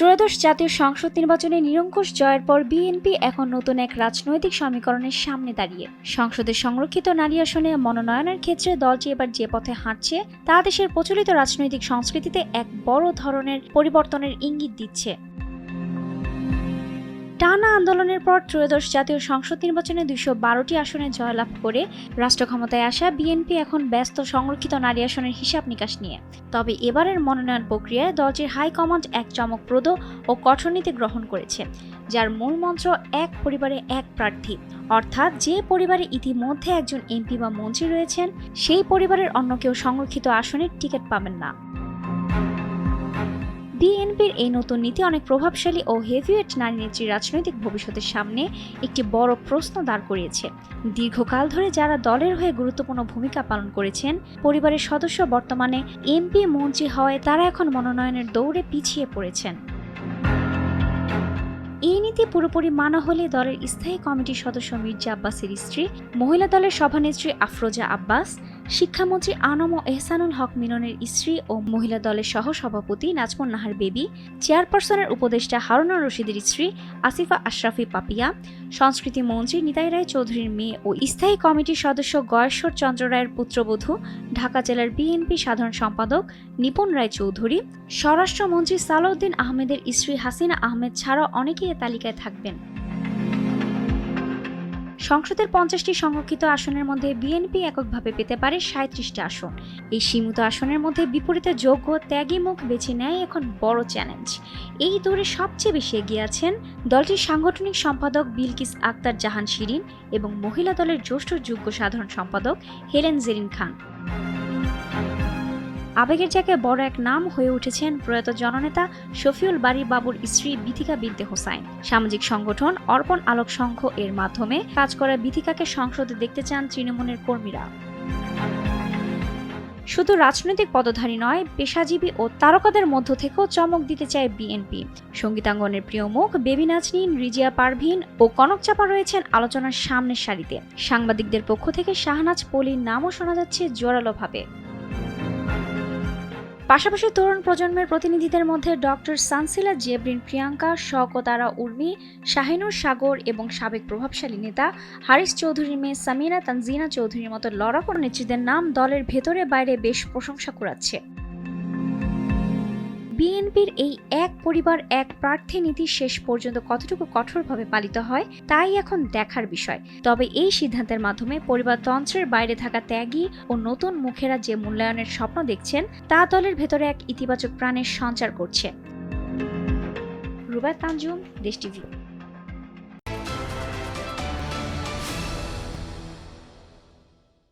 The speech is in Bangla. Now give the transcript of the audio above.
ত্রয়োদশ জাতীয় সংসদ নির্বাচনে নিরঙ্কুশ জয়ের পর বিএনপি এখন নতুন এক রাজনৈতিক সমীকরণের সামনে দাঁড়িয়ে। সংসদের সংরক্ষিত নারী আসনে মনোনয়নের ক্ষেত্রে দলটি এবার যে পথে হাঁটছে তা দেশের প্রচলিত রাজনৈতিক সংস্কৃতিতে এক বড় ধরনের পরিবর্তনের ইঙ্গিত দিচ্ছে। টানা আন্দোলনের পর ত্রয়োদশ জাতীয় সংসদ নির্বাচনে ২১২টি আসনে জয়লাভ করে রাষ্ট্র ক্ষমতায় আসা বিএনপি এখন ব্যস্ত সংরক্ষিত নারী আসনের হিসাব নিকাশ নিয়ে। তবে এবারের মনোনয়ন প্রক্রিয়ায় দলটির হাইকমান্ড এক চমকপ্রদ ও কঠোর নীতি গ্রহণ করেছে, যার মূল মন্ত্র এক পরিবারে এক প্রার্থী। অর্থাৎ যে পরিবারে ইতিমধ্যে একজন এমপি বা মন্ত্রী রয়েছেন সেই পরিবারের অন্য কেউ সংরক্ষিত আসনের টিকিট পাবেন না। বিএনপির এই নতুন নীতি অনেক প্রভাবশালী ও হেভিওয়েট নারী নেত্রীর রাজনৈতিক ভবিষ্যতের সামনে একটি বড় প্রশ্ন দাঁড় করিয়েছে। দীর্ঘকাল ধরে যারা দলের হয়ে গুরুত্বপূর্ণ ভূমিকা পালন করেছেন, পরিবারের সদস্য বর্তমানে এমপি মন্ত্রী হওয়ায় তারা এখন মনোনয়নের দৌড়ে পিছিয়ে পড়েছেন। এই নীতি পুরোপুরি মানা হলে দলের স্থায়ী কমিটির সদস্য মির্জা আব্বাসের স্ত্রী, মহিলা দলের সভানেত্রী আফরোজা আব্বাস, শিক্ষামন্ত্রী আনম ও এহসানুল হক মিলনের স্ত্রী ও মহিলা দলের সহ সভাপতি নাজমুন নাহার বেবি, চেয়ারপারসনের উপদেষ্টা হারুনুর রশিদের স্ত্রী আসিফা আশরাফি পাপিয়া, সংস্কৃতি মন্ত্রী নিতাই রায় চৌধুরীর মেয়ে ও স্থায়ী কমিটির সদস্য গয়েশ্বর চন্দ্র রায়ের পুত্রবধূ, ঢাকা জেলার বিএনপি সাধারণ সম্পাদক নিপুণ রায় চৌধুরী, স্বরাষ্ট্রমন্ত্রী সালাউদ্দিন আহমেদের স্ত্রী হাসিনা আহমেদ ছাড়াও অনেকেই এ তালিকায় থাকবেন। সংসদের ৫০টি সংরক্ষিত আসনের মধ্যে বিএনপি এককভাবে পেতে পারে ৩৭টি আসন। এই সীমিত আসনের মধ্যে বিপরীতে যোগ্য ত্যাগী মুখ বেছে নেয় এখন বড় চ্যালেঞ্জ। এই দৌড়ে সবচেয়ে বেশি এগিয়ে আছেন দলটির সাংগঠনিক সম্পাদক বিলকিস আক্তার জাহান শিরিন এবং মহিলা দলের জ্যেষ্ঠ যুগ্ম সাধারণ সম্পাদক হেলেন জেরিন খান। আবেগের জায়গায় বড় এক নাম হয়ে উঠেছেন প্রয়াত জননেতা শফিউল বারী বাবুর স্ত্রী বিথিকা বিনতে হোসাইন। সামাজিক সংগঠন অর্পণ আলোক সংঘ এর মাধ্যমে কাজ করা বিথিকাকে সংসদে দেখতে চান তৃণমূলের কর্মীরা। শুধু রাজনৈতিক পদধারী নয়, পেশাজীবী ও তারকাদের মধ্য থেকেও চমক দিতে চায় বিএনপি। সঙ্গীতাঙ্গনের প্রিয় মুখ বেবি নাজনীন, রিজিয়া পারভিন ও কনক চাপা রয়েছেন আলোচনার সামনের সারিতে। সাংবাদিকদের পক্ষ থেকে শাহনাজ পলির নামও শোনা যাচ্ছে জোরালোভাবে। পাশাপাশি তরুণ প্রজন্মের প্রতিনিধিদের মধ্যে ডক্টর সানসিলা জেবরিন প্রিয়াঙ্কা, শওকত আরা উর্মি, শাহিনুর সাগর এবং সাবেক প্রভাবশালী নেতা হারিস চৌধুরীর মেয়ে সামিরা তানজিনা চৌধুরীর মতো লড়াকু নেত্রীদের নাম দলের ভেতরে বাইরে বেশ প্রশংসা কুড়াচ্ছে। বিএনপির এই এক পরিবার এক প্রার্থী নীতি শেষ পর্যন্ত কতটুকু কঠোরভাবে পালিত হয় তাই এখন দেখার বিষয়। তবে এই সিদ্ধান্তের মাধ্যমে পরিবারতন্ত্রের বাইরে থাকা ত্যাগী ও নতুন মুখেরা যে মূল্যায়নের স্বপ্ন দেখছেন তা দলের ভেতরে এক ইতিবাচক প্রাণের সঞ্চার করছে। রুবায়ত তানজুম, দেশ টিভি।